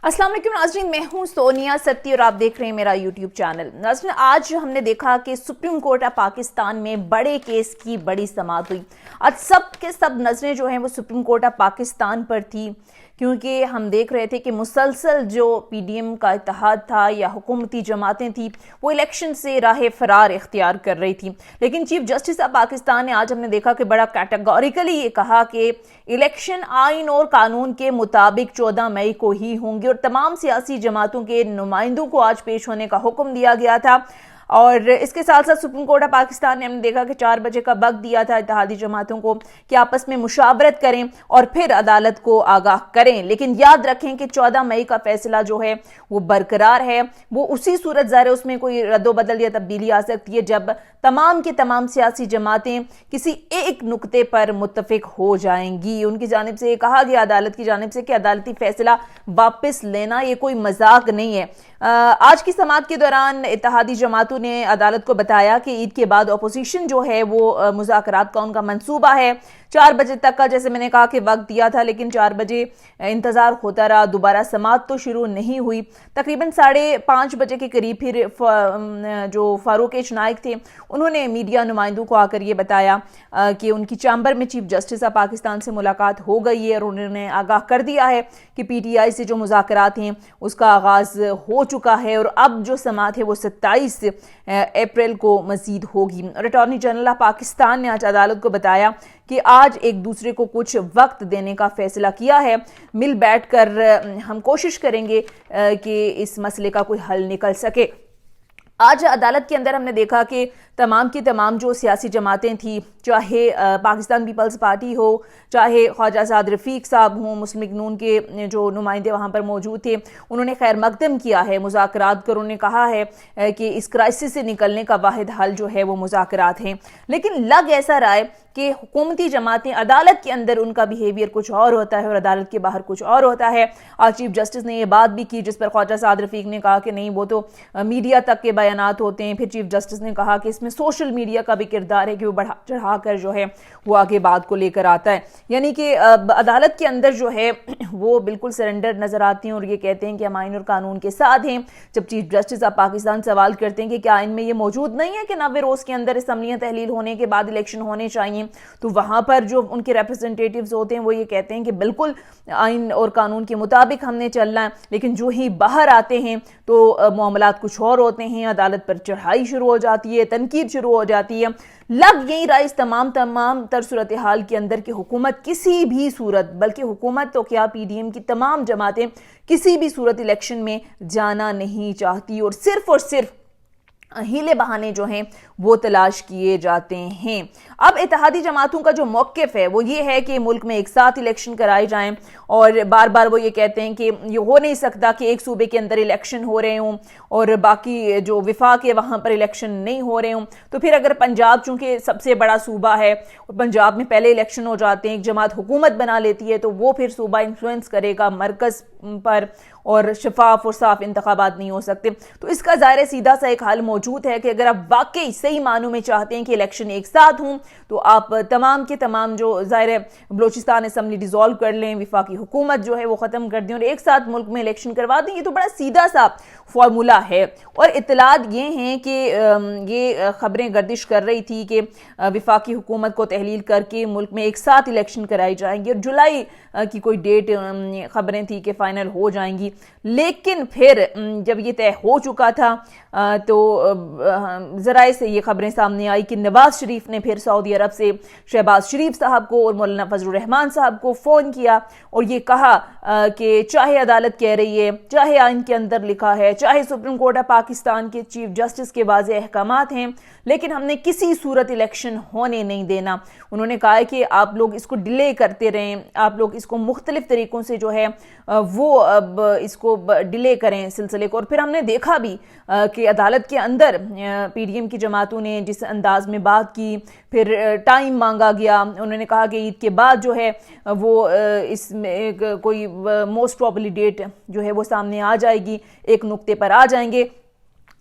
अस्सलाम वालेकुम नाज़रीन, मैं हूं सोनिया सत्ती और आप देख रहे हैं मेरा यूट्यूब चैनल। नाज़रीन, आज हमने देखा कि सुप्रीम कोर्ट ऑफ पाकिस्तान में बड़े केस की बड़ी समाअत हुई। आज सब के सब नज़रें जो हैं वो सुप्रीम कोर्ट ऑफ पाकिस्तान पर थी, क्योंकि हम देख रहे थे कि मुसलसल जो पीडीएम का इत्तेहाद था या हुकूमती जमातें थी वो इलेक्शन से राह फरार इख्तियार कर रही थी। लेकिन चीफ जस्टिस ऑफ पाकिस्तान ने आज हमने देखा कि बड़ा कैटेगोरिकली ये कहा कि इलेक्शन आइन और कानून के मुताबिक 14 मई को ही होंगे और तमाम सियासी जमातों के नुमाइंदों को आज पेश होने का हुक्म दिया गया था। और इसके साथ साथ सुप्रीम कोर्ट ऑफ पाकिस्तान ने हमने देखा कि 4 बजे का वक्त दिया था इत्तेहादी जमातों को कि आपस में मुशावरत करें और फिर अदालत को आगाह करें। लेकिन याद रखें कि 14 मई का फैसला जो है वो बरकरार है। वो उसी सूरत ज़ाहिर उसमें कोई रद्दोबदल या तब्दीली आ सकती है जब तमाम के तमाम सियासी जमातें किसी एक नुक्ते पर मुत्तफिक हो जाएंगी। उनकी जानिब से ये कहा गया अदालत की जानिब से कि अदालती फैसला वापस लेना ये कोई मजाक नहीं है। आज की समाअत के दौरान इत्तेहादी जमातों ने अदालत को बताया कि ईद के बाद अपोजिशन जो है वो मुज़ाकरात का उनका मंसूबा है। 4 बजे तक का जैसे मैंने कहा कि वक्त दिया था, लेकिन 4 बजे इंतज़ार होता रहा, दोबारा समाअत तो शुरू नहीं हुई। तकरीबन 5:30 बजे के करीब फिर जो फारूक एच नाइक थे उन्होंने मीडिया नुमाइंदों को आकर ये बताया कि उनकी चैम्बर में चीफ जस्टिस ऑफ पाकिस्तान से मुलाकात हो गई है और उन्होंने आगाह कर दिया है कि पीटीआई से जो मुज़ाकरात हैं उसका आगाज़ हो चुका है और अब जो समाअत है वो 27 अप्रैल को मज़ीद होगी। और अटॉर्नी जनरल ऑफ पाकिस्तान ने आज अदालत को बताया कि आज एक दूसरे को कुछ वक्त देने का फैसला किया है। मिल बैठकर हम कोशिश करेंगे कि इस मसले का कोई हल निकल सके। आज अदालत के अंदर हमने देखा कि तमाम की तमाम जो सियासी जमातें थी, चाहे पाकिस्तान पीपल्स पार्टी हो, चाहे ख्वाजा साद रफ़ीक साहब हों, मुस्लिम लीग नून के जो नुमाइंदे वहाँ पर मौजूद थे, उन्होंने खैर मकदम किया है मुज़ाकरात कर। उन्होंने कहा है कि इस क्राइसिस से निकलने का वाहिद हल जो है वो मुज़ाकरात हैं। लेकिन लग ऐसा रहा है कि हुकूमती जमातें अदालत के अंदर उनका बिहेवियर कुछ और होता है और अदालत के बाहर कुछ और होता है। आज चीफ जस्टिस ने यह बात भी की जिस पर ख्वाजा साद रफ़ीक ने कहा कि नहीं, वो तो मीडिया तक के बयानात होते हैं। फिर चीफ जस्टिस ने कहा कि इसमें सोशल मीडिया का भी किरदार है कि वो बढ़ा चढ़ा कर जो है वो आगे बात को लेकर आता है। यानी कि अदालत के अंदर जो है वो बिल्कुल सरेंडर नजर आती हैं और ये कहते हैं कि हम आइन और कानून के साथ हैं। जब चीफ जस्टिस ऑफ पाकिस्तान सवाल करते हैं कि क्या आइन में ये मौजूद नहीं है कि नवे रोज के अंदर असम्बलियां तहलील होने के बाद इलेक्शन होने चाहिए, तो वहां पर जो उनके रिप्रेजेंटेटिव्स होते हैं वो ये कहते हैं कि बिल्कुल आइन और कानून के मुताबिक हमने चलना है। लेकिन जो ही बाहर आते हैं तो मामलात कुछ और होते हैं, अदालत पर चढ़ाई शुरू हो जाती है, तनकीद शुरू हो जाती है। लग यही रहा इस तमाम तर सूरत हाल के अंदर की हुकूमत किसी भी सूरत, बल्कि हुकूमत तो क्या पीडीएम की तमाम जमातें किसी भी सूरत इलेक्शन में जाना नहीं चाहती और सिर्फ हीले बहाने जो हैं वो तलाश किए जाते हैं। अब इत्तेहादी जमातों का जो मौक़िफ़ है वो ये है कि मुल्क में एक साथ इलेक्शन कराए जाएं और बार बार वो ये कहते हैं कि ये हो नहीं सकता कि एक सूबे के अंदर इलेक्शन हो रहे हों और बाकी जो विफाक है वहाँ पर इलेक्शन नहीं हो रहे हों। तो फिर अगर पंजाब चूँकि सबसे बड़ा सूबा है और पंजाब में पहले इलेक्शन हो जाते हैं, एक जमात हुकूमत बना लेती है, तो वो फिर सूबा इन्फ्लुएंस करेगा मरकज़ पर और शफाफ और साफ इंतखाबात नहीं हो सकते। तो इसका ज़ाहिर सीधा सा एक हल मौजूद है कि अगर आप वाकई सही मानों में चाहते हैं कि इलेक्शन एक साथ हों तो आप तमाम के तमाम जो ज़ाहिर बलोचिस्तान असम्बली डिज़ोल्व कर लें, विफाकी हुकूमत जो है वो ख़त्म कर दें और एक साथ मुल्क में इलेक्शन करवा दें। ये तो बड़ा सीधा सा फार्मूला है। और इत्तलात ये हैं कि ये खबरें गर्दिश कर रही थी कि विफाकी हुकूमत को तहलील करके मुल्क में एक साथ इलेक्शन कराई जाएंगी और जुलाई की कोई डेट खबरें थी कि फाइनल हो जाएंगी। लेकिन फिर जब ये तय हो चुका था तो ज़राए से ये खबरें सामने आई कि नवाज शरीफ ने फिर सऊदी अरब से शहबाज शरीफ साहब को और मौलाना फजलुर रहमान साहब को फ़ोन किया और ये कहा कि चाहे अदालत कह रही है, चाहे आइन के अंदर लिखा है, चाहे सुप्रीम कोर्ट ऑफ पाकिस्तान के चीफ जस्टिस के वाज़ेह अहकामात हैं, लेकिन हमने किसी सूरत इलेक्शन होने नहीं देना। उन्होंने कहा है कि आप लोग इसको डिले करते रहें, आप लोग इसको मुख्तलिफ तरीक़ों से जो है वो अब इसको डिले करें सिलसिले को। और फिर हमने देखा भी कि अदालत के अंदर पीडीएम की जमातों ने जिस अंदाज में बात की, फिर टाइम मांगा गया। उन्होंने कहा कि ईद के बाद जो है वो इसमें कोई मोस्ट प्रॉबली डेट जो है वो सामने आ जाएगी, एक नुक्ते पर आ जाएंगे।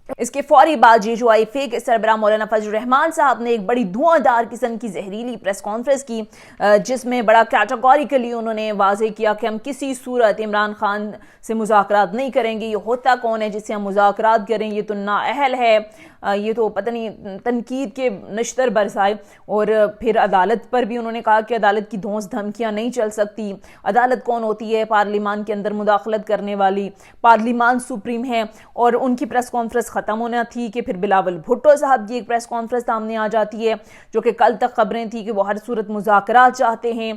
इसके फौरी बाद JJUI के सरबराह मौलाना फजल रहमान साहब ने एक बड़ी धुआंधार किस्म की जहरीली प्रेस कॉन्फ्रेंस की, जिसमें बड़ा कैटेगोरिकली उन्होंने वाजे किया कि हम किसी सूरत इमरान खान से मुज़ाकरात नहीं करेंगे। ये होता कौन है जिससे हम मुज़ाकरात करें, ये तो नाअहल है, ये तो पता नहीं, तनकीद के नश्तर बरसाए। और फिर अदालत पर भी उन्होंने कहा कि अदालत की धौंस धमकियाँ नहीं चल सकती। अदालत कौन होती है? पार्लिमान के अंदर मुदाखलत करने वाली, पार्लिमान सुप्रीम है। और उनकी प्रेस कॉन्फ्रेंस ख़त्म होना थी कि फिर बिलावल भुट्टो साहब की एक प्रेस कॉन्फ्रेंस सामने आ जाती है, जो कि कल तक खबरें थी कि वो हर सूरत मुज़ाकरात चाहते हैं।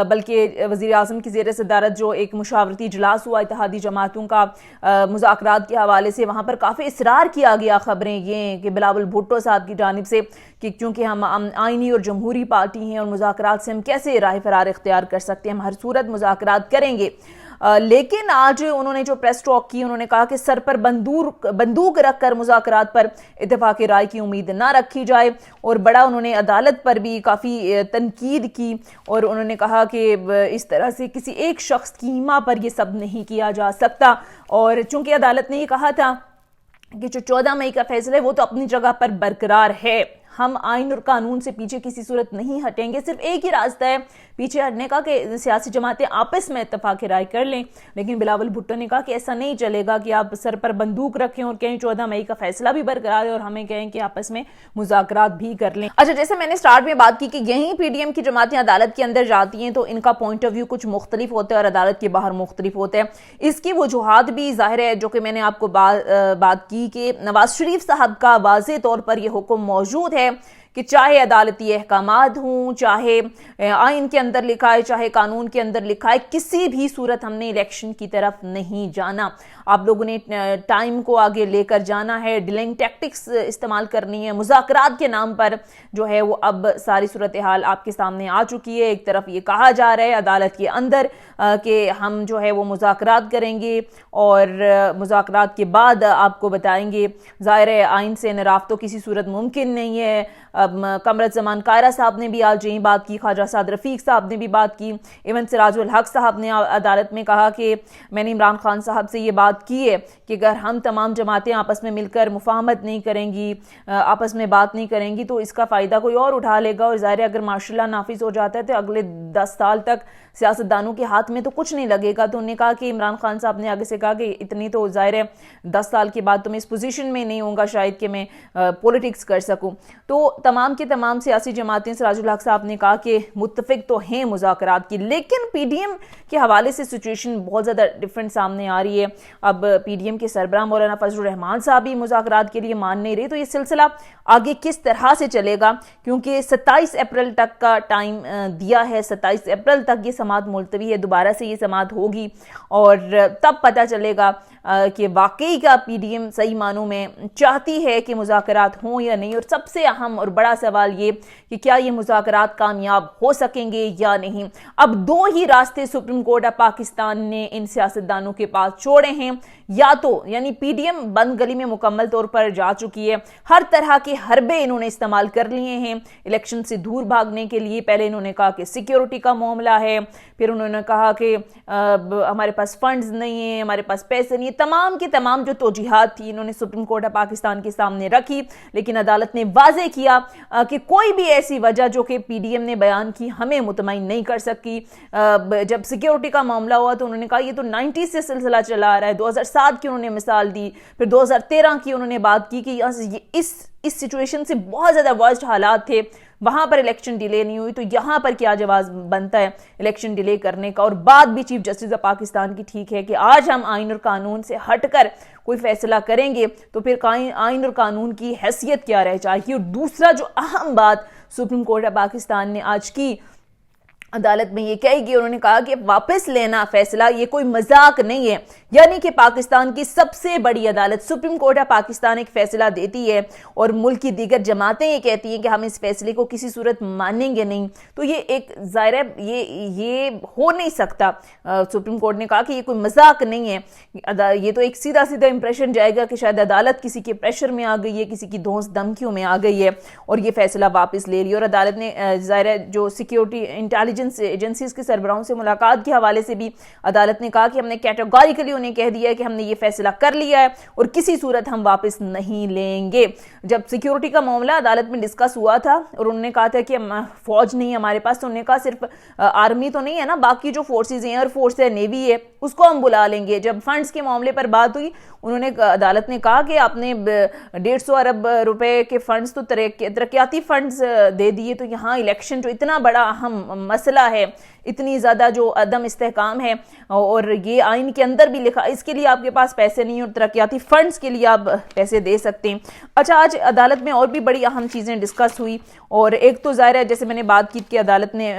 बल्कि वज़ीर आज़म की ज़ेर सदारत जो एक मुशावरती इजलास हुआ इत्तेहादी जमातों का मुज़ाकरात के हवाले से, वहाँ पर काफ़ी इसरार किया गया खबरें ये कि बिलावल भुट्टो साहब की जानिब से कि क्योंकि हम आइनी और जमहूरी पार्टी हैं और मुज़ाकरात से हम कैसे राह फरार इख्तियार कर सकते हैं, हम हर सूरत मुज़ाकरात करेंगे। लेकिन आज उन्होंने जो प्रेस टॉक की, उन्होंने कहा कि सर पर बंदूक रखकर मुज़ाकरात पर इत्तेफाक राय की उम्मीद ना रखी जाए। और बड़ा उन्होंने अदालत पर भी काफ़ी तनकीद की और उन्होंने कहा कि इस तरह से किसी एक शख्स की ईमा पर यह सब नहीं किया जा सकता। और चूंकि अदालत ने यह कहा था कि जो 14 मई का फैसला है वो तो अपनी जगह पर बरकरार है, हम आइन और कानून से पीछे किसी सूरत नहीं हटेंगे, सिर्फ एक ही रास्ता है पीछे हटने का कि सियासी जमातें आपस में इत्तेफाक राय कर लें। लेकिन बिलावल भुट्टो ने कहा कि ऐसा नहीं चलेगा कि आप सर पर बंदूक रखें और कहें 14 मई का फैसला भी बरकरार है और हमें कहें कि आपस में मुज़ाकरात भी कर लें। अच्छा, जैसे मैंने स्टार्ट में बात की कि यहीं PDM की जमातें अदालत के अंदर जाती हैं तो इनका पॉइंट ऑफ व्यू कुछ मुख्तलिफ होता है और अदालत के बाहर मुख्तलिफ होते हैं। इसकी वजूहात भी जाहिर है, जो कि मैंने आपको बात की कि नवाज शरीफ साहब का वाज़े तौर पर यह हुक्म मौजूद है कि चाहे अदालती अहकामात हों, चाहे आइन के अंदर लिखा है, चाहे कानून के अंदर लिखा है, किसी भी सूरत हमने इलेक्शन की तरफ नहीं जाना। आप लोगों ने टाइम को आगे लेकर जाना है, डिलेइंग टैक्टिक्स इस्तेमाल करनी है। मुज़ाकरात के नाम पर जो है वो अब सारी सूरत हाल आपके सामने आ चुकी है। एक तरफ ये कहा जा रहा है अदालत के अंदर कि हम जो है वो मुज़ाकरात करेंगे और मुज़ाकरात के बाद आपको बताएंगे। ज़ाहिर है आइन से इनराफ तो किसी सूरत मुमकिन नहीं है। कमरुज़्ज़मान कायरा साहब ने भी आज यही बात की, ख्वाजा साद रफ़ीक साहब ने भी बात की, इवन सिराजुल हक साहब ने अदालत में कहा कि मैंने इमरान खान साहब से ये बात की है कि अगर हम तमाम जमातें आपस में मिलकर मुफाहमत नहीं करेंगी, आपस में बात नहीं करेंगी तो इसका फ़ायदा कोई और उठा लेगा। और ज़ाहिर है अगर मार्शल लॉ नाफिज हो जाता है तो अगले 10 साल तक सियासतदानों के हाथ में तो कुछ नहीं लगेगा। तो उन्होंने कहा कि इमरान खान साहब ने आगे से कहा कि इतनी तो ज़ाहिर है 10 साल के बाद तो मैं इस पोजीशन में नहीं होऊंगा शायद कि मैं पॉलिटिक्स कर सकूं। तो तमाम की तमाम सियासी जमातें, सिराजुल हक साहब ने कहा कि मुत्तफिक तो हैं मुज़ाकरात की, लेकिन PDM के हवाले से सिचुएशन बहुत ज़्यादा डिफरेंट सामने आ रही है। अब PDM के सरबराह मौलाना फजल रहमान साहब भी मुज़ाकरात के लिए मान नहीं रहे। तो ये सिलसिला आगे किस तरह से चलेगा, क्योंकि 27 अप्रैल तक का टाइम दिया है, 27 अप्रैल तक ये समाअत मुलतवी है, दोबारा से ये समाअत होगी और तब पता चलेगा कि वाकई का PDM सही मानों में चाहती है कि मुज़ाकरात हों या नहीं। और सबसे अहम और बड़ा सवाल ये कि क्या ये मुज़ाकरात कामयाब हो सकेंगे या नहीं। अब दो ही रास्ते सुप्रीम कोर्ट ऑफ पाकिस्तान ने इन सियासतदानों के पास छोड़े हैं, या तो यानी PDM बंद गली में मुकम्मल तौर पर जा चुकी है, हर तरह के हरबे इन्होंने इस्तेमाल कर लिए हैं इलेक्शन से दूर भागने के लिए। पहले इन्होंने कहा कि सिक्योरिटी का मामला है, फिर उन्होंने कहा कि हमारे पास फंड्स नहीं है, हमारे पास पैसे नहीं है, तमाम की तमाम जो तोजीहात थी इन्होंने सुप्रीम कोर्ट ऑफ पाकिस्तान के सामने रखी। लेकिन अदालत ने वाज़े किया कि कोई भी ऐसी वजह जो कि PDM ने बयान की हमें मुतमईन नहीं कर सकी। जब सिक्योरिटी का मामला हुआ तो उन्होंने कहा ये तो 90 से सिलसिला चला आ रहा है। 2007 की उन्होंने मिसाल दी, फिर 2013 की उन्होंने बात की कि इस सिचुएशन से बहुत ज़्यादा वर्स्ट हालात थे, वहां पर इलेक्शन डिले नहीं हुई, तो यहां पर क्या जवाब बनता है इलेक्शन डिले करने का। और बात भी चीफ जस्टिस ऑफ पाकिस्तान की ठीक है कि आज हम आइन और कानून से हटकर कोई फैसला करेंगे तो फिर आइन और कानून की हैसियत क्या रह जाएगी। और दूसरा जो अहम बात सुप्रीम कोर्ट ऑफ पाकिस्तान ने आज की अदालत में ये कहेगी, उन्होंने कहा कि वापस लेना फैसला ये कोई मजाक नहीं है। यानी कि पाकिस्तान की सबसे बड़ी अदालत सुप्रीम कोर्ट ऑफ पाकिस्तान एक फैसला देती है और मुल्क की दीगर जमातें ये कहती हैं कि हम इस फैसले को किसी सूरत मानेंगे नहीं, तो ये एक ज़ाहिर है ये हो नहीं सकता। सुप्रीम कोर्ट ने कहा कि ये कोई मजाक नहीं है। ये तो एक सीधा सीधा इंप्रेशन जाएगा कि शायद अदालत किसी के प्रेशर में आ गई है, किसी की धौंस धमकियों में आ गई है और ये फैसला वापस ले रही है। और अदालत ने ज़ाहिर है जो सिक्योरिटी इंटेलिजेंस एजेंसीज के सरबराहों से मुलाकात के हवाले से भी अदालत ने कहा कि हमने कैटेगोरिकली उन्हें कह दिया है कि हमने ये फैसला कर लिया है और किसी सूरत हम वापस नहीं लेंगे। जब सिक्योरिटी का मामला अदालत में डिस्कस हुआ था और उन्होंने कहा था कि फौज नहीं हमारे पास, तो उन्होंने कहा सिर्फ आर्मी तो नहीं है ना, बाकी जो फोर्सेज हैं, एयर फोर्स है, नेवी है, उसको हम बुला लेंगे। जब फंड्स के मामले पर बात हुई, उन्होंने अदालत ने कहा कि आपने 150 अरब रुपए के फंड्स तो तरक्याती फंड्स दे दिए, तो यहाँ इलेक्शन जो इतना बड़ा अहम मसला है, इतनी ज़्यादा जो अदम इस्तेहकाम है और ये आइन के अंदर भी लिखा, इसके लिए आपके पास पैसे नहीं और तरक्याती फंड्स के लिए आप पैसे दे सकते हैं। अच्छा, आज अदालत में और भी बड़ी अहम चीज़ें डिस्कस हुई और एक तो ज़ाहिर है जैसे मैंने बात की कि अदालत ने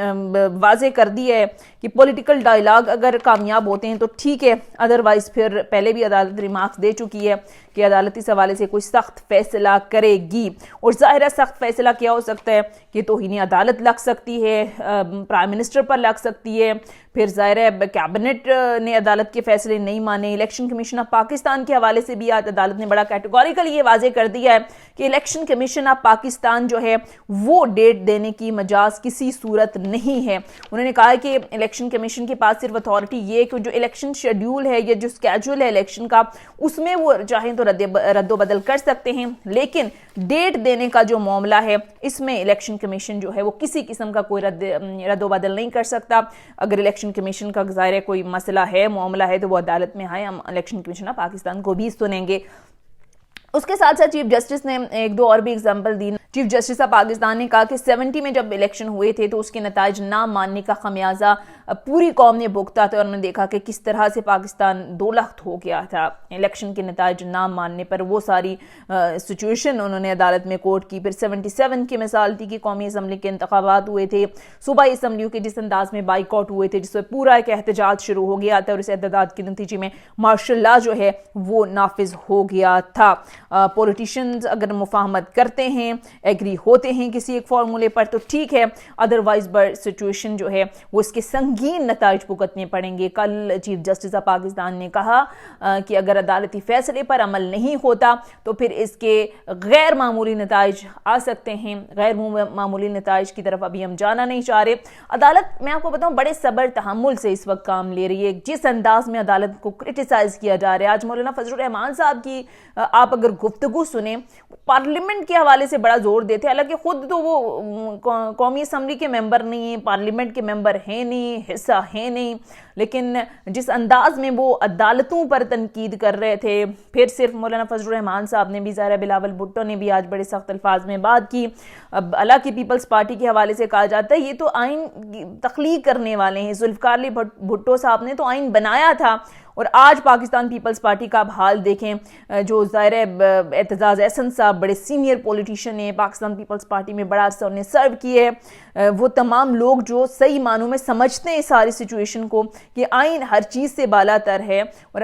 वाजे कर दिया है कि पॉलिटिकल डायलॉग अगर कामयाब होते हैं तो ठीक है, अदरवाइज फिर पहले भी अदालत रिमार्क्स दे चुकी है कि अदालत इस हवाले से कोई सख्त फैसला करेगी। और ज़ाहिर है सख्त फैसला क्या हो सकता है कि तौहीन अदालत लग सकती है, प्राइम मिनिस्टर पर लग सकती है, फिर ज़ाहिर है कैबिनेट ने अदालत के फैसले नहीं माने। इलेक्शन कमीशन ऑफ पाकिस्तान के हवाले से भी आज अदालत ने बड़ा कैटेगोरिकली ये वाजे कर दिया है कि इलेक्शन कमीशन ऑफ पाकिस्तान जो है वो डेट देने की मजाज किसी सूरत नहीं है। उन्होंने कहा है कि इलेक्शन कमीशन के पास सिर्फ अथॉरिटी ये कि जो इलेक्शन शेड्यूल है या जो स्केड्यूल है इलेक्शन का, उसमें वो चाहें तो रद्दोबदल कर सकते हैं, लेकिन डेट देने का जो मामला है इसमें इलेक्शन कमीशन जो है वो किसी किस्म का कोई रद्दोबदल नहीं कर सकता। अगर इलेक्शन कमीशन का ज़ाहिर कोई मसला है, मामला है, तो वो अदालत में आए, हम इलेक्शन कमीशन ऑफ पाकिस्तान को भी सुनेंगे। उसके साथ साथ चीफ जस्टिस ने एक दो और भी example the. Chief justice of Pakistan ने कहा कि 70 में जब इलेक्शन हुए थे तो उसके नताइज ना मानने का खमियाजा पूरी कौम ने भुगता था और उन्होंने देखा कि किस तरह से पाकिस्तान 2 लाख हो गया था इलेक्शन के नताइज ना मानने पर। वो सारी सिचुएशन उन्होंने अदालत में कोर्ट की। फिर 77 की मिसाल थी कि कौमी असम्बली के इंतखाबात हुए थे, सूबाई असम्बलियों के जिस अंदाज में बाइकआउट हुए थे, जिससे पूरा एक एहतजाज शुरू हो गया था और इस एहतजाज के नतीजे में मार्शल लॉ जो है वो नाफिज हो गया था। पॉलिटिशियंस अगर मुफाहमत करते हैं, एग्री होते हैं किसी एक फार्मूले पर तो ठीक है, अदरवाइज बट सिचुएशन जो है वो इसके संगीन नताइज भुगतने पड़ेंगे। कल चीफ जस्टिस ऑफ पाकिस्तान ने कहा कि अगर अदालती फैसले पर अमल नहीं होता तो फिर इसके गैर मामूली नताइज आ सकते हैं। गैर मामूली नताइज की तरफ अभी हम जाना नहीं चाह रहे। अदालत, मैं आपको बताऊं, बड़े सब्र तहम्मुल से इस वक्त काम ले रही है। जिस अंदाज में अदालत को क्रिटिसाइज किया जा रहा है, आज मौलाना फजलुर रहमान साहब की आप अगर गुफ्तगू सुने, पार्लियामेंट के हवाले से बड़ा जोर देते हैं, हालांकि खुद तो वो कौमी असम्बली के मेंबर नहीं है, पार्लियामेंट के मेंबर हैं नहीं, हिस्सा है नहीं, लेकिन जिस अंदाज में वो अदालतों पर तनकीद कर रहे थे, फिर सिर्फ मौलाना फजलुर रहमान साहब ने भी, ज़ाहिर बिलावल भुट्टो ने भी आज बड़े सख्त अल्फाज में बात की। अब हालांकि पीपल्स पार्टी के हवाले से कहा जाता है ये तो आइन तख्लीक करने वाले हैं, जुल्फ़िकार अली भुट्टो साहब ने तो आइन बनाया था। और आज पाकिस्तान पीपल्स पार्टी का आप हाल देखें, जो ज़ाहिर एतजाज़ एहसन साहब बड़े सीनियर पॉलिटिशियन हैं, पाकिस्तान पीपल्स पार्टी में बड़ा अर्सा उन्हें सर्व किए है, वो तमाम लोग जो सही मानों में समझते हैं सारी सिचुएशन को कि आइन हर चीज़ से बालातर है। और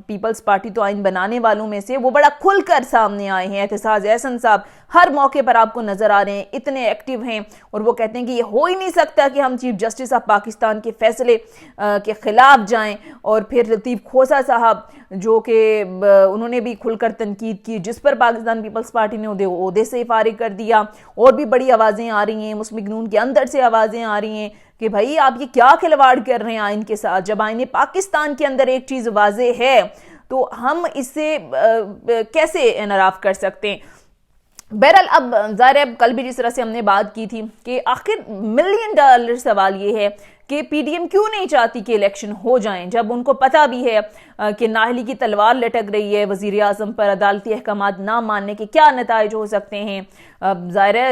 पीपल्स पार्टी तो आइन बनाने वालों में से वो बड़ा खुलकर सामने आए हैं। एतजाज़ एहसन साहब हर मौके पर आपको नजर आ रहे हैं, इतने एक्टिव हैं और वो कहते हैं कि ये हो ही नहीं सकता कि हम चीफ जस्टिस ऑफ पाकिस्तान के फैसले के खिलाफ जाएं। और फिर लतीफ़ खोसा साहब जो कि उन्होंने भी खुलकर तनकीद की, जिस पर पाकिस्तान पीपल्स पार्टी ने ओहदे से फारिग कर दिया। और भी बड़ी आवाज़ें आ रही हैं, मुस्लिम नून के अंदर से आवाज़ें आ रही हैं कि भाई आप ये क्या खिलवाड़ कर रहे हैं आइन के साथ। जब आइन पाकिस्तान के अंदर एक चीज़ वाज़े है तो हम इससे कैसे इनराफ कर सकते हैं। बहरहाल अब ज़ाहिर कल भी जिस तरह से हमने बात की थी कि आखिर $1 मिलियन सवाल ये है कि पीडीएम क्यों नहीं चाहती कि इलेक्शन हो जाएं, जब उनको पता भी है कि नाहली की तलवार लटक रही है वज़ीर आज़म पर, अदालती अहकामात ना मानने के क्या नताइज हो सकते हैं। ज़ाहिर है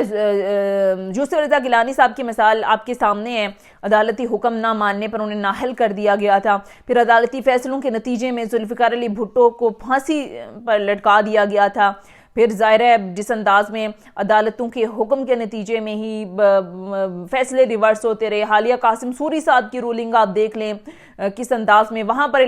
यूसुफ रज़ा गिलानी साहब की मिसाल आपके सामने है, अदालती हुक्म ना मानने पर उन्हें नाहल कर दिया गया था, फिर अदालती फैसलों के नतीजे में जुल्फ़िकार अली भुट्टो को फांसी पर लटका दिया गया था। फिर ज़ाहिर है जिस अंदाज में अदालतों के हुक्म के नतीजे में ही फैसले रिवर्स होते रहे, हालिया कासिम सूरी साहब की रूलिंग आप देख लें किस अंदाज में वहाँ पर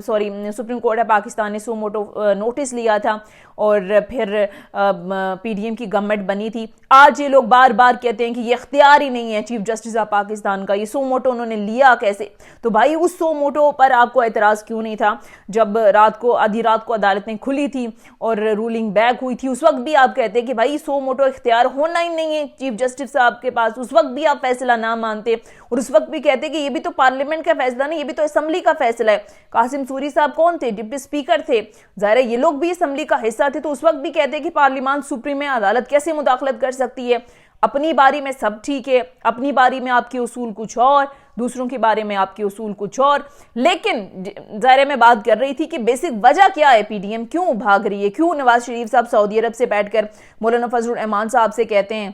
सुप्रीम कोर्ट ऑफ पाकिस्तान ने सो मोटो नोटिस लिया था और फिर पीडीएम की गवर्नमेंट बनी थी। आज ये लोग बार बार कहते हैं कि ये इख्तियार ही नहीं है चीफ जस्टिस ऑफ पाकिस्तान का, ये सो मोटो उन्होंने लिया कैसे। तो भाई उस सो मोटो पर आपको एतराज़ क्यों नहीं था जब आधी रात को अदालत ने खुली थी और रूलिंग बैक क्रैक हुई थी, उस वक्त भी आप कहते कि भाई सो मोटो इख्तियार होना ही नहीं है चीफ जस्टिस साहब के पास, उस वक्त भी आप फैसला ना मानते और उस वक्त भी कहते कि ये भी तो पार्लियामेंट का फैसला नहीं, ये भी तो असेंबली का फैसला है। कासिम सूरी साहब कौन थे? डिप्टी स्पीकर थे, जाहिर है ये लोग भी असेंबली का हिस्सा थे, तो उस वक्त भी कहते कि पार्लियामान सुप्रीम में अदालत कैसे मुदाखलत कर सकती है। अपनी बारी में सब ठीक है, अपनी बारी में आपके उसूल कुछ और, दूसरों के बारे में आपके उसूल कुछ और। लेकिन ज़ाहिर है मैं बात कर रही थी कि बेसिक वजह क्या है, पीडीएम क्यों भाग रही है, क्यों नवाज शरीफ साहब सऊदी अरब से बैठकर मौलाना फजलुर रहमान साहब से कहते हैं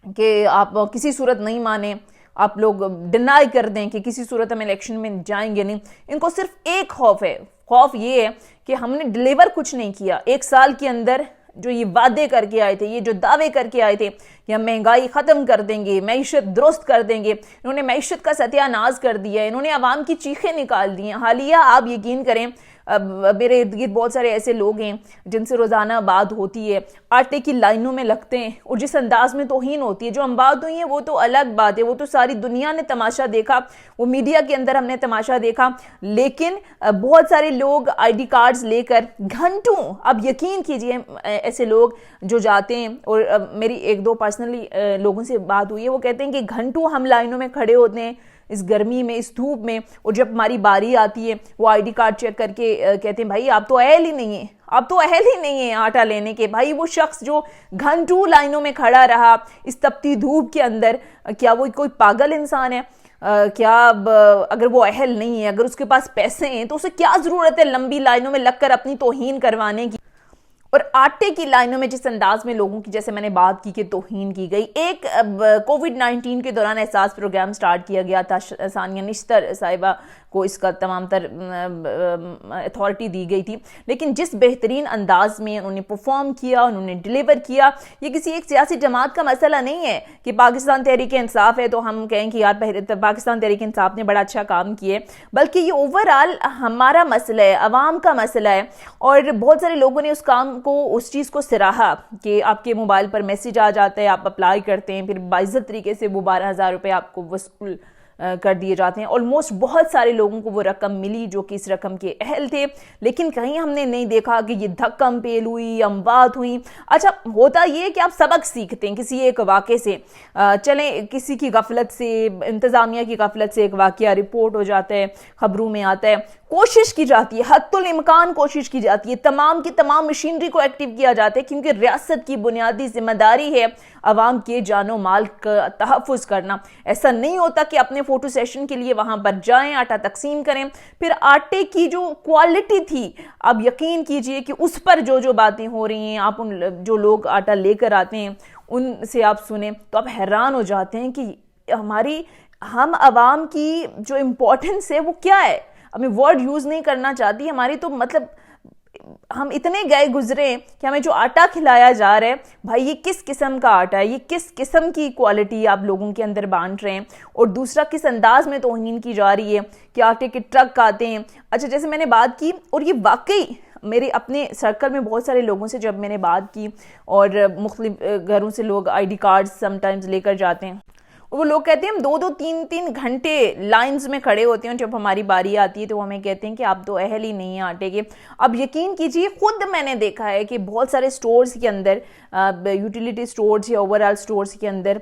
कि आप किसी सूरत नहीं माने, आप लोग डिनाई कर दें कि किसी सूरत हम इलेक्शन में जाएंगे नहीं। इनको सिर्फ एक खौफ है, खौफ ये है कि हमने डिलीवर कुछ नहीं किया। एक साल के अंदर जो ये वादे करके आए थे, ये जो दावे करके आए थे कि हम महंगाई खत्म कर देंगे, मैशत दुरुस्त कर देंगे, इन्होंने मैशत का सत्यानाश कर दिया, इन्होंने आवाम की चीखें निकाल दी हैं। हालिया आप यकीन करें, मेरे इर्द गिर्द बहुत सारे ऐसे लोग हैं जिनसे रोज़ाना बात होती है, आटे की लाइनों में लगते हैं और जिस अंदाज में तौहीन होती है, जो हम बात हुई है वो तो अलग बात है, वो तो सारी दुनिया ने तमाशा देखा, वो मीडिया के अंदर हमने तमाशा देखा। लेकिन बहुत सारे लोग आईडी कार्ड्स लेकर घंटों, अब यकीन कीजिए ऐसे लोग जो जाते हैं, और मेरी एक दो पर्सनली लोगों से बात हुई है, वो कहते हैं कि घंटों हम लाइनों में खड़े होते हैं इस गर्मी में, इस धूप में, और जब हमारी बारी आती है वो आईडी कार्ड चेक करके कहते हैं भाई आप तो अहल ही नहीं है, आप तो अहल ही नहीं है आटा लेने के। भाई वो शख्स जो घंटों लाइनों में खड़ा रहा इस तपती धूप के अंदर, क्या वो कोई पागल इंसान है? क्या अगर वो अहल नहीं है, अगर उसके पास पैसे हैं, तो उसे क्या जरूरत है लंबी लाइनों में लगकर अपनी तौहीन करवाने की? और आटे की लाइनों में जिस अंदाज में लोगों की, जैसे मैंने बात की कि तौहीन की गई। एक कोविड-19 के दौरान एहसास प्रोग्राम स्टार्ट किया गया था, सानिया निश्तर साहिबा को इसका तमाम तर अथॉरिटी दी गई थी, लेकिन जिस बेहतरीन अंदाज में उन्होंने परफॉर्म किया, उन्होंने डिलीवर किया, ये किसी एक सियासी जमात का मसला नहीं है कि पाकिस्तान तहरीक इंसाफ है तो हम कहें कि यार पाकिस्तान तहरीक इंसाफ ने बड़ा अच्छा काम किया, बल्कि ये ओवरऑल हमारा मसला है, अवाम का मसला है। और बहुत सारे लोगों ने उस काम को, उस चीज़ को सराहा कि आपके मोबाइल पर मैसेज आ जाता है, आप अप्लाई करते हैं, फिर बाइज्जत तरीके से वो 12,000 रुपये आपको वसूल कर दिए जाते हैं। ऑलमोस्ट बहुत सारे लोगों को वो रकम मिली जो कि इस रकम के अहल थे, लेकिन कहीं हमने नहीं देखा कि ये धक्कम पेल हुई, अमवात हुई। अच्छा, होता ये कि आप सबक सीखते हैं किसी एक वाक़े से, चलें किसी की गफलत से, इंतज़ामिया की गफलत से एक वाक़या रिपोर्ट हो जाता है, खबरों में आता है, कोशिश की जाती है, हद्दुल इम्कान कोशिश की जाती है, तमाम की तमाम मशीनरी को एक्टिव किया जाता है, क्योंकि रियासत की बुनियादी जिम्मेदारी है अवाम के जानो माल का तहफ़्फ़ुज़ करना। ऐसा नहीं होता कि अपने फ़ोटो सेशन के लिए वहाँ पर जाएं, आटा तकसीम करें, फिर आटे की जो क्वालिटी थी, अब यकीन कीजिए कि उस पर जो जो बातें हो रही हैं, आप उन जो लोग आटा लेकर आते हैं उनसे आप सुने तो आप हैरान हो जाते हैं कि हम अवाम की जो इम्पोर्टेंस है वो क्या है। अब मैं वर्ड यूज़ नहीं करना चाहती, हमारी तो मतलब हम इतने गए गुजरे कि हमें जो आटा खिलाया जा रहा है, भाई ये किस किस्म का आटा है, ये किस किस्म की क्वालिटी आप लोगों के अंदर बांट रहे हैं, और दूसरा किस अंदाज में तौहीन की जा रही है कि आटे के ट्रक आते हैं। अच्छा, जैसे मैंने बात की, और ये वाकई मेरे अपने सर्कल में बहुत सारे लोगों से जब मैंने बात की, और मुख्तलिफ घरों से लोग आईडी कार्ड समटाइम्स लेकर जाते हैं, वो लोग कहते हैं हम 2-2 3-3 घंटे लाइंस में खड़े होते हैं, जब हमारी बारी आती है तो हमें कहते हैं कि आप तो अहल ही नहीं हैं आटे के। अब यकीन कीजिए, खुद मैंने देखा है कि बहुत सारे स्टोर्स के अंदर, यूटिलिटी स्टोर्स या ओवरऑल स्टोर्स के अंदर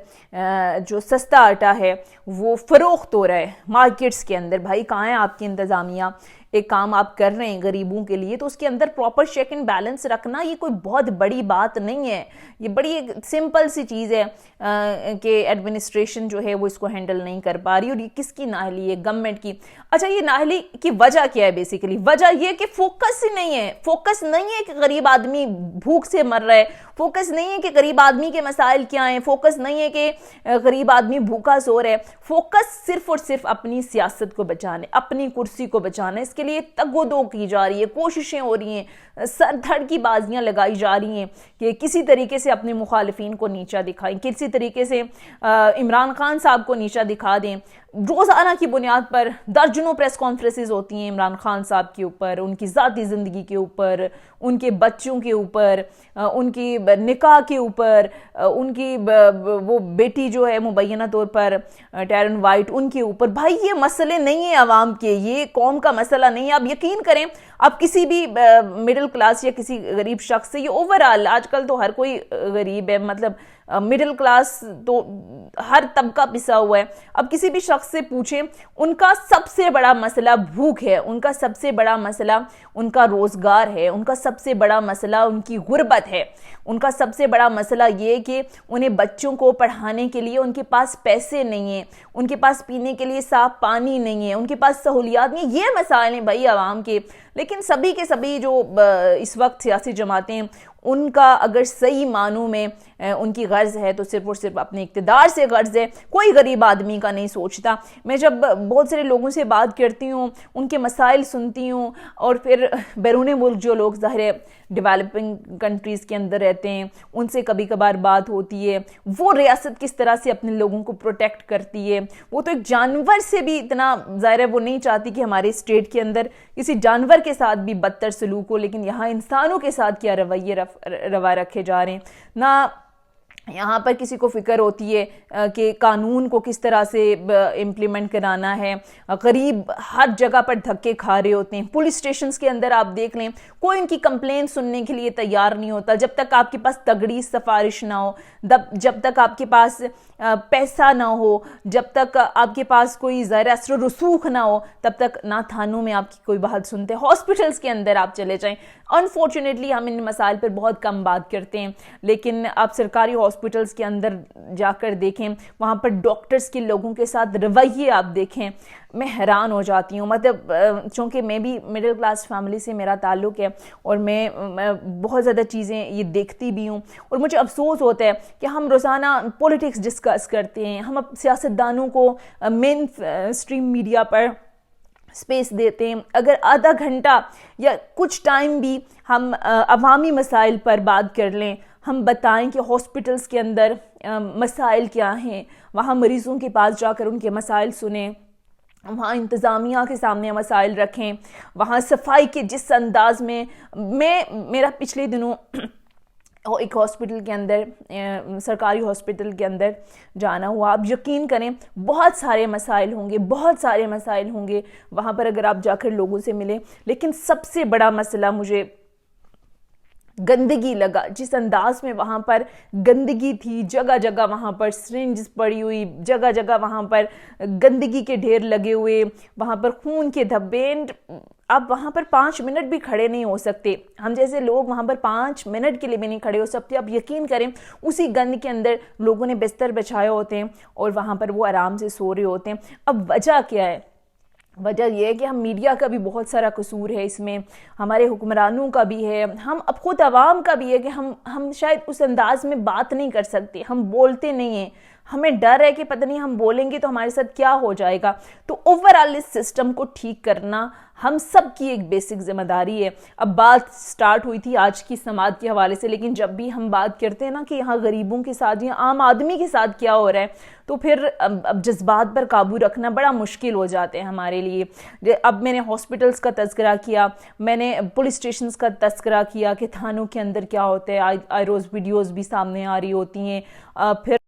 जो सस्ता आटा है वो फ़रोख्त हो रहा है मार्केट्स के अंदर। भाई कहाँ है आपकी इंतज़ामिया? एक काम आप कर रहे हैं गरीबों के लिए तो उसके अंदर प्रॉपर चेक एंड बैलेंस रखना ये कोई बहुत बड़ी बात नहीं है, ये बड़ी एक सिंपल सी चीज़ है कि एडमिनिस्ट्रेशन जो है वो इसको हैंडल नहीं कर पा रही, और ये किसकी नाअहली है? गवर्नमेंट की। अच्छा, ये नाअहली की वजह क्या है? बेसिकली वजह ये कि फोकस ही नहीं है। फोकस नहीं है कि गरीब आदमी भूख से मर रहा है, फोकस नहीं है कि गरीब आदमी के मसाइल क्या हैं, फोकस नहीं है कि गरीब आदमी भूखा सो रहा है। फोकस सिर्फ और सिर्फ अपनी सियासत को बचाने, अपनी कुर्सी को बचाने, इसके लिए तगोदो की जा रही है, कोशिशें हो रही हैं, सर धड़ की बाजियां लगाई जा रही हैं कि किसी तरीके से अपने मुखालिफिन को नीचा दिखाएं, किसी तरीके से इमरान खान साहब को नीचा दिखा दें। रोज़ाना की बुनियाद पर दर्जनों प्रेस कॉन्फ्रेंसेस होती हैं इमरान खान साहब के ऊपर, उनकी ज़ाती ज़िंदगी के ऊपर, उनके बच्चों के ऊपर, उनकी निकाह के ऊपर, उनकी वो बेटी जो है मुबैना तौर पर टैरन वाइट, उनके ऊपर। भाई ये मसले नहीं है आवाम के, ये कौम का मसला नहीं है। आप यकीन करें, आप किसी भी मिडिल क्लास या किसी गरीब शख्स से, ये ओवरऑल आजकल तो हर कोई गरीब है, मतलब मिडिल क्लास तो हर तबका पिसा हुआ है। अब किसी भी शख्स से पूछें, उनका सबसे बड़ा मसला भूख है, उनका सबसे बड़ा मसला उनका रोज़गार है, उनका सबसे बड़ा मसला उनकी गुर्बत है, उनका सबसे बड़ा मसला ये कि उन्हें बच्चों को पढ़ाने के लिए उनके पास पैसे नहीं हैं, उनके पास पीने के लिए साफ पानी नहीं है, उनके पास सहूलियात नहीं। ये मसाइल हैं भाई आवाम के। लेकिन सभी के सभी जो इस वक्त सियासी जमातें हैं, उनका अगर सही मानों में उनकी गर्ज है तो सिर्फ और सिर्फ अपने इक़्तिदार से गर्ज है, कोई गरीब आदमी का नहीं सोचता। मैं जब बहुत सारे लोगों से बात करती हूँ, उनके मसाइल सुनती हूँ, और फिर बैरून मुल्क जो लोग ज़ाहिर है डेवलपिंग कंट्रीज़ के अंदर रहते हैं, उनसे कभी कभार बात होती है, वो रियासत किस तरह से अपने लोगों को प्रोटेक्ट करती है। वो तो एक जानवर से भी इतना, ज़ाहिर है वो नहीं चाहती कि हमारे स्टेट के अंदर किसी जानवर के साथ भी बदतर सलूक हो, लेकिन यहाँ इंसानों के साथ क्या रवा रखे जा रहे हैं ना। यहाँ पर किसी को फिक्र होती है कि कानून को किस तरह से इम्प्लीमेंट कराना है। गरीब हर जगह पर धक्के खा रहे होते हैं। पुलिस स्टेशंस के अंदर आप देख लें, कोई उनकी कंप्लेन सुनने के लिए तैयार नहीं होता जब तक आपके पास तगड़ी सिफारिश ना हो, जब तक आपके पास पैसा ना हो, जब तक आपके पास कोई ज़ाहिर असर रसूख ना हो, तब तक ना थानों में आपकी कोई बात सुनते। हॉस्पिटल्स के अंदर आप चले जाएं, अनफॉर्चुनेटली हम इन मसाइल पर बहुत कम बात करते हैं, लेकिन आप सरकारी हॉस्पिटल्स के अंदर जाकर देखें, वहाँ पर डॉक्टर्स के लोगों के साथ रवैये आप देखें, मैं हैरान हो जाती हूँ। मतलब चूँकि मैं भी मिडिल क्लास फैमिली से मेरा ताल्लुक़ है, और मैं बहुत ज़्यादा चीज़ें ये देखती भी हूँ, और मुझे अफसोस होता है कि हम रोज़ाना पॉलिटिक्स डिस्कस करते हैं, हम सियासतदानों को मेन स्ट्रीम मीडिया पर स्पेस देते हैं। अगर आधा घंटा या कुछ टाइम भी हम अवामी मसाइल पर बात कर लें, हम बताएं कि हॉस्पिटल्स के अंदर मसाइल क्या हैं, वहाँ मरीज़ों के पास जाकर उनके मसाइल सुनें, वहाँ इंतज़ामिया के सामने मसाइल रखें, वहाँ सफाई के जिस अंदाज में मेरा पिछले दिनों एक हॉस्पिटल के अंदर, सरकारी हॉस्पिटल के अंदर जाना हुआ। आप यकीन करें बहुत सारे मसाइल होंगे, बहुत सारे मसाइल होंगे वहाँ पर अगर आप जाकर लोगों से मिलें, लेकिन सबसे बड़ा मसला मुझे गंदगी लगा। जिस अंदाज में वहाँ पर गंदगी थी, जगह जगह वहाँ पर सिरिंज पड़ी हुई, जगह जगह वहाँ पर गंदगी के ढेर लगे हुए, वहाँ पर खून के धब्बे। आप वहाँ पर 5 मिनट भी खड़े नहीं हो सकते, हम जैसे लोग वहाँ पर 5 मिनट के लिए भी नहीं खड़े हो सकते। आप यकीन करें उसी गंद के अंदर लोगों ने बिस्तर बिछाए होते हैं और वहाँ पर वो आराम से सो रहे होते हैं। अब वजह क्या है? वजह यह है कि हम मीडिया का भी बहुत सारा कसूर है इसमें, हमारे हुक्मरानों का भी है, हम अब खुद आवाम का भी है कि हम शायद उस अंदाज में बात नहीं कर सकते, हम बोलते नहीं हैं, हमें डर है कि पता नहीं हम बोलेंगे तो हमारे साथ क्या हो जाएगा। तो ओवरऑल इस सिस्टम को ठीक करना हम सब की एक बेसिक जिम्मेदारी है। अब बात स्टार्ट हुई थी आज की समात के हवाले से, लेकिन जब भी हम बात करते हैं ना कि यहाँ गरीबों के साथ या आम आदमी के साथ क्या हो रहा है, तो फिर अब जज्बात पर काबू रखना बड़ा मुश्किल हो जाते हैं हमारे लिए। अब मैंने हॉस्पिटल्स का तज़किरा किया, मैंने पुलिस स्टेशंस का तज़किरा किया कि थानों के अंदर क्या होता है, आई रोज़ वीडियोज़ भी सामने आ रही होती हैं। फिर